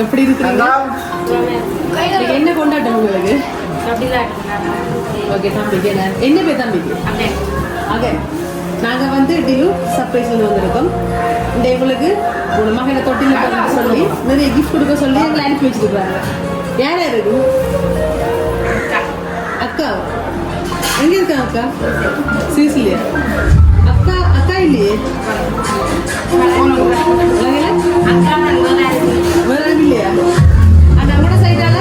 எப்படி இருக்கிறீங்க? என்ன கொண்டாட்டம் உங்களுக்கு? ஓகே தம்பிக்கு என்ன பேர் தம்பிக்கு? அகன். நாங்கள் வந்து டியூ சர்ப்ரைஸ் வந்திருக்கோம். இந்த எங்களுக்கு ஒரு மகனை தொட்டில் போட்டு சொல்லி நிறைய கிஃப்ட் கொடுக்க சொல்லி எங்களை அனுப்பி வச்சுருக்காங்க. யார் யார் இருக்கு? அக்கா எங்கே இருக்கா? அக்கா சீசிலியா? அக்கா அக்கா இல்லையே, வேற இல்லையா? அந்த கூட சைடால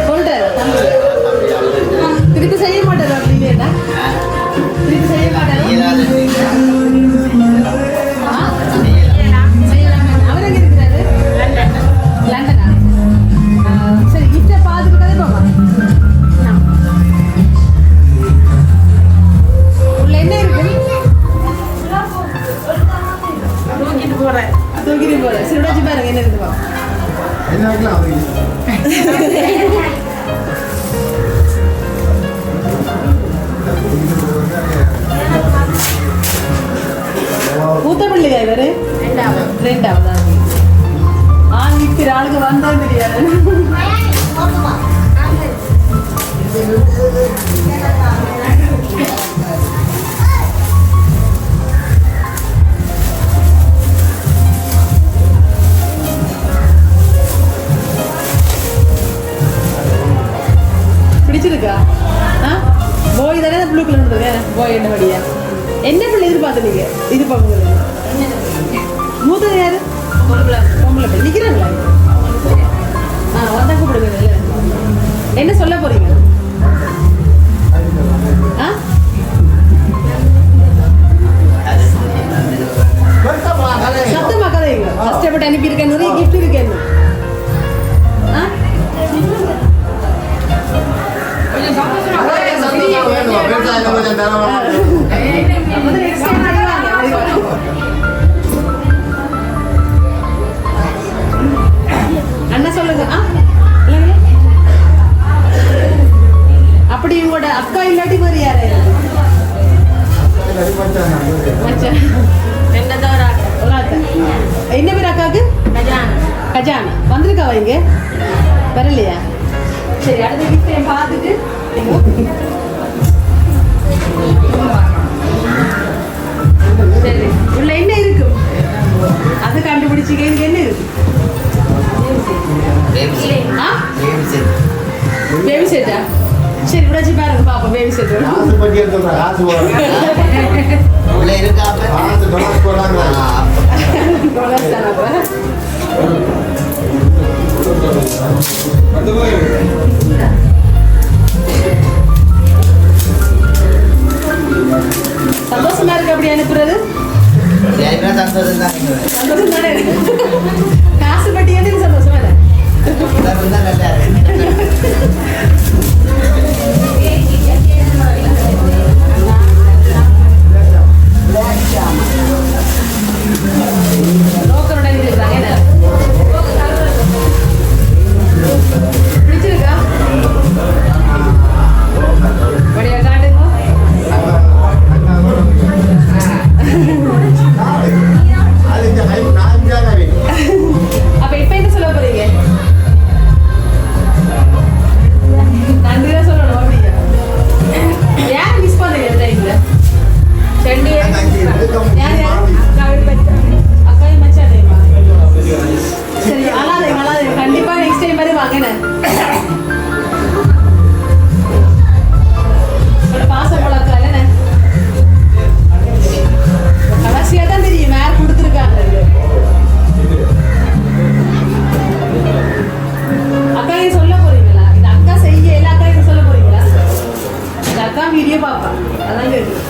சொல்லிட்டாரு திருப்பி செய்ய மாட்டாரு. அப்படி இல்லையா? திருப்பி செய்ய மாட்டாரு. அவர் எங்க இருக்கிறாரு? லண்டனா? சரி, கிஃப்டை பார்த்துட்டு கதை போமா. உள்ள என்ன இருக்கு? தூக்கிட்டு போறேன். சரி, வச்சு பாருங்க என்ன இருக்குப்பா. மூத்த பிள்ளையா இவரு? ரெண்டாவதா? ஆங்கிற ஆளுக்கு வந்தா தெரியாது. பிடிச்சிருக்கா? போய் தானே ப்ளூ கலர் போய் என்ன படியா? என்ன பிள்ளை எதிர்பார்த்துனீங்க? இது பார்க்க மூத்தது யாரு? பொம்பளை பிள்ளை நிற்கிறாங்களா? வந்தா கூப்பிடுங்க. என்ன சொல்ல போறீங்க? சத்தமா கதைங்க. கஷ்டப்பட்டு அனுப்பியிருக்கேன், நிறைய கிஃப்ட் இருக்கேன். அண்ணா சொல்லுங்க. அப்படி உங்களோட அக்கா இல்லாட்டி வேறு யாரு? என்ன பேர் அக்காவுக்கு? கஜானா. வந்திருக்காவா இங்க? வரலையா? சரி, அடுத்த கிஃப்ட் பார்த்துட்டு சரி, உள்ள என்ன இருக்கு அது கண்டுபிடிச்சிக்க. இங்க என்ன இருக்கு? பேபி செட்டா? சரி, விடாச்சு பாருங்க பாப்பா. பேபி செட் சந்தோஷமா இருக்கு அப்படி அனுப்புறது? சந்தோஷம் தானே. காசு பட்டி எதுக்கு சந்தோஷமா இல்லை? பிடிச்சிருக்கா? படியா காட்டுங்க. அப்ப இப்ப என்ன சொல்ல போறீங்க? நன்றிதான் சொல்லணும். அப்படியா? யாரை மிஸ் பண்றீங்க இந்த டைம்ல? அக்காயும் மச்சாதேமா. சரி, அழாதீங்க. கண்டிப்பா நெக்ஸ்ட் டைம் மாதிரி வாங்க. பாசம் போலக்கா இல்லைண்ணே? கடைசியா தான் தெரியும் யார் கொடுத்துருக்காங்க. அக்காயும் சொல்ல போறீங்களா? இந்த அக்கா செய்ய எல்லா அக்காயும் சொல்ல போறீங்களா? இந்த அக்கா வீடியோ பாப்பா, அதான் கேட்டு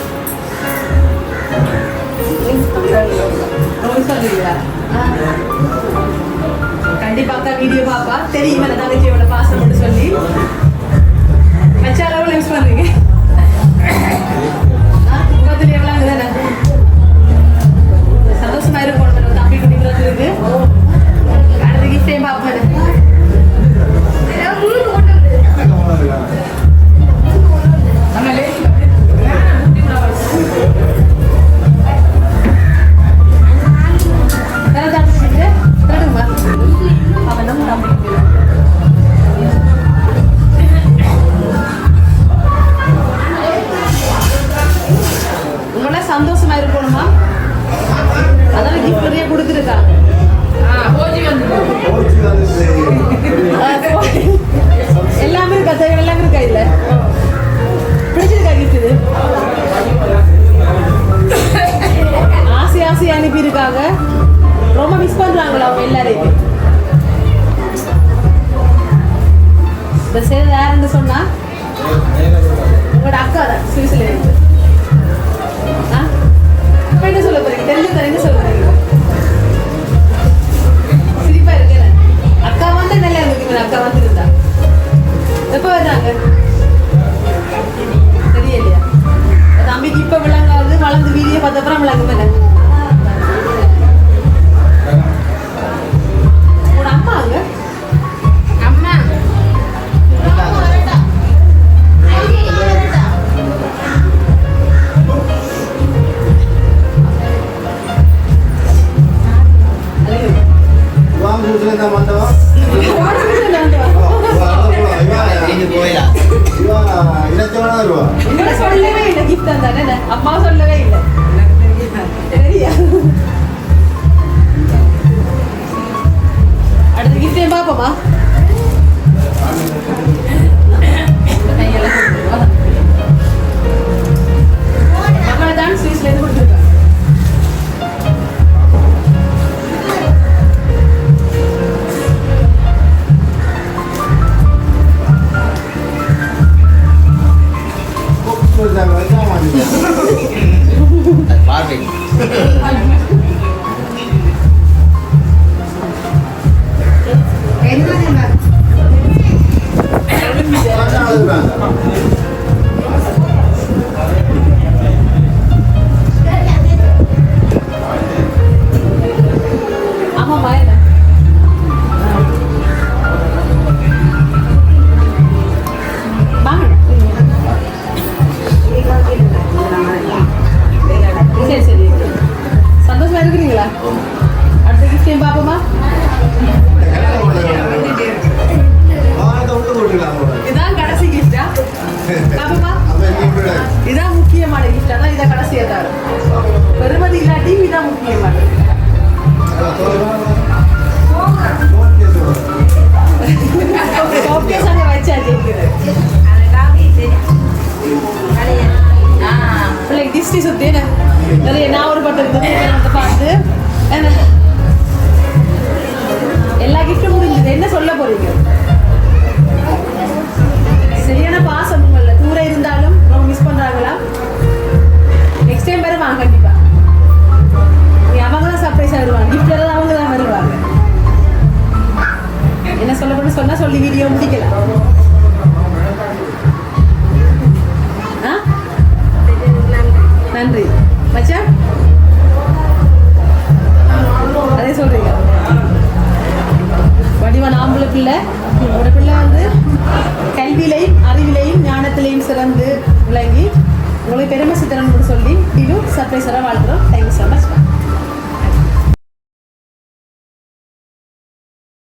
சொல்றீங்களா? கண்டிப்பா அக்கா வீடியோ பாப்பா. தெரியுமா தங்கச்சியோட பாசம் மட்டும் சொல்லி மச்சாரவும் யூஸ் பண்றீங்க. முகத்துல எவ்வளவு தானே சந்தோஷமா இருக்கும். தம்பி குடிக்கிறது இருக்கு. அடுத்த கிஃப்டையும் பாப்பேன். வேற எல்லாரையுமே இந்த செய்த யாருன்னு சொன்னா உங்களோட அக்கா தான் சுவிஸ்ல இருந்து. இப்ப என்ன சொல்ல போறீங்க? தெரிஞ்சு என்ன சொல்ல போறீங்க? சிரிப்பா இருக்கு. அக்கா வந்து நல்லா இருக்கு. அக்கா வந்து இருந்தா எப்ப வர்றாங்க தெரியலையா? தம்பிக்கு இப்ப விளங்காது, வளர்ந்து வீடியோ பார்த்தப்பறம் விளங்க மேல உன் அம்மா அங்க அம்மா சொல்லவே இல்லை. கிஃப்ட் தானே அம்மா சொல்லவே இல்லை. சரியா? அடுத்த கிஃப்டே பாப்போமா? மகளை தான் ஸ்வீஸ்ல இருந்து கொடுத்துருக்காங்க. சந்தோஷமா இருக்கிறீங்களா? அடுத்த கிஃப்ட் பாப்போமா? இதான் கடைசி கிஃப்டா பாப்போமா? இதான் முக்கியமான கிஃப்ட். அதான் இதை கடைசியா தரும். பெருமதி இல்லாட்டி இதான் முக்கியமானது. டிஸ்டி சுத்தி நிறைய நான் ஒரு பட்டம் பார்த்து எல்லா கிஃப்டும் முடிஞ்சது. என்ன சொல்ல போறீங்க? சரியான பாசம் உங்கள தூரம் இருந்தாலும் ரொம்ப மிஸ் பண்றாங்களா? நெக்ஸ்ட் டைம் வருவாங்க.